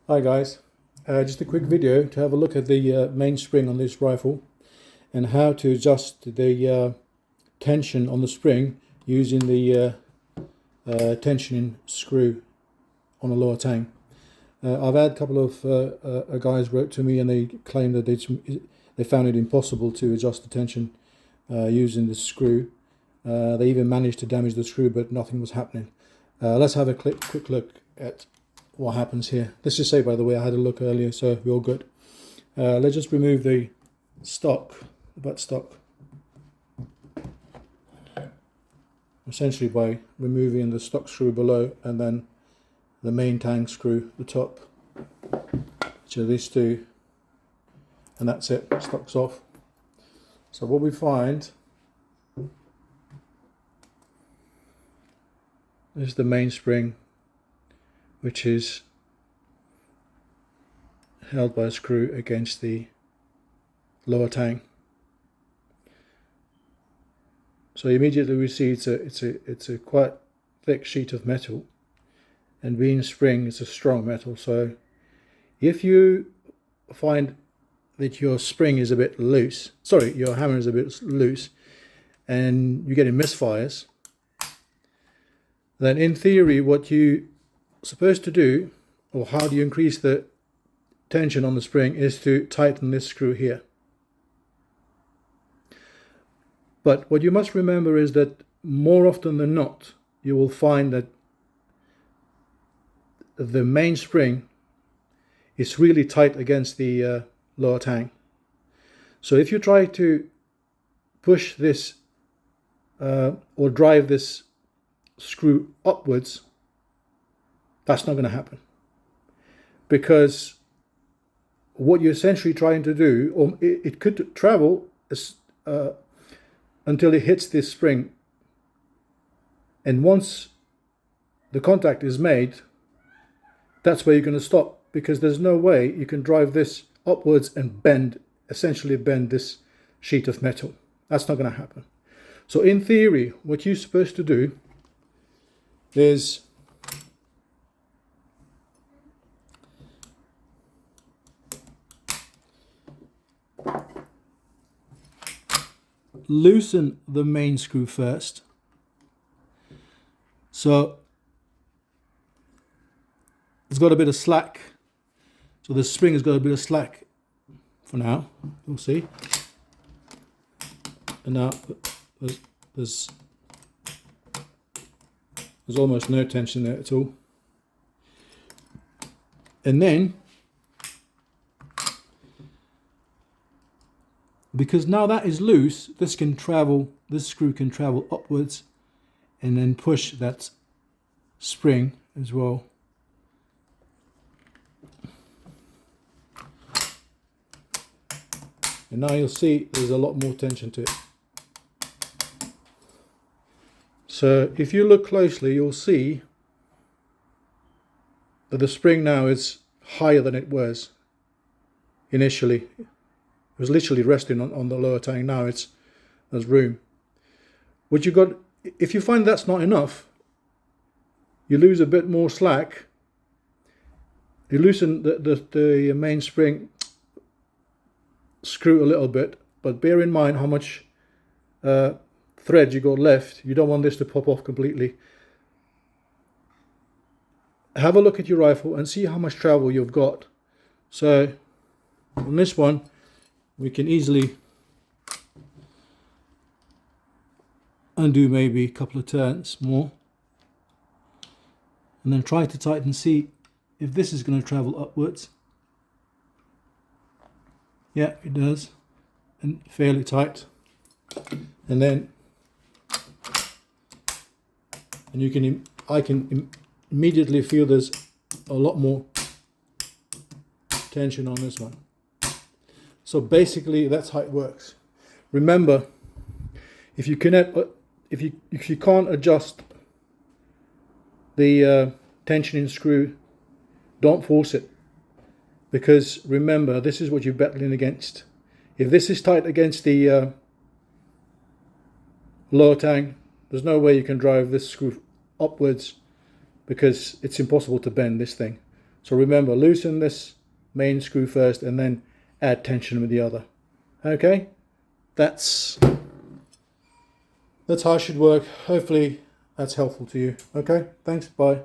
Hi guys, just a quick video to have a look at the mainspring on this rifle and how to adjust the tension on the spring using the tensioning screw on a lower tang. I've had a couple of guys wrote to me and they claimed that they found it impossible to adjust the tension using the screw. They even managed to damage the screw, but nothing was happening. Let's have a quick look at what happens here. Let's just say, by the way, I had a look earlier, so we're all good. Let's just remove the butt stock, essentially by removing the stock screw below and then the main tang screw, the top, which are these two, and that's it, stock's off. So what we find is the mainspring, which is held by a screw against the lower tang. So immediately we see it's a quite thick sheet of metal, and being spring, it's a strong metal. So if you find that your spring is a bit loose, your hammer is a bit loose, and you're getting misfires, then in theory what you supposed to do, or how do you increase the tension on the spring, is to tighten this screw here. But what you must remember is that more often than not you will find that the main spring is really tight against the lower tang. So if you try to push this or drive this screw upwards, that's not going to happen, because what you're essentially trying to do, or it could travel until it hits this spring, and once the contact is made, that's where you're going to stop, because there's no way you can drive this upwards and essentially bend this sheet of metal. That's not going to happen. So in theory, what you're supposed to do is loosen the main screw first. So it's got a bit of slack. So the spring has got a bit of slack for now. You'll see. And now there's almost no tension there at all. And then, because now that is loose, this screw can travel upwards and then push that spring as well. And now you'll see there's a lot more tension to it. So if you look closely, you'll see that the spring now is higher than it was initially. It was literally resting on the lower tang. Now there's room. What you got, if you find that's not enough, you lose a bit more slack. You loosen the main spring screw a little bit, but bear in mind how much thread you got left. You don't want this to pop off completely. Have a look at your rifle and see how much travel you've got. So on this one, we can easily undo maybe a couple of turns more, and then try to tighten, see if this is going to travel upwards. Yeah, it does, and fairly tight. And then I can immediately feel there's a lot more tension on this one. So basically that's how it works. Remember, if you can't adjust the tensioning screw, don't force it, because remember, this is what you're battling against. If this is tight against the lower tang, there's no way you can drive this screw upwards, because it's impossible to bend this thing. So remember, loosen this main screw first and then add tension with the other. Okay, that's how it should work. Hopefully that's helpful to you. Okay, thanks, bye.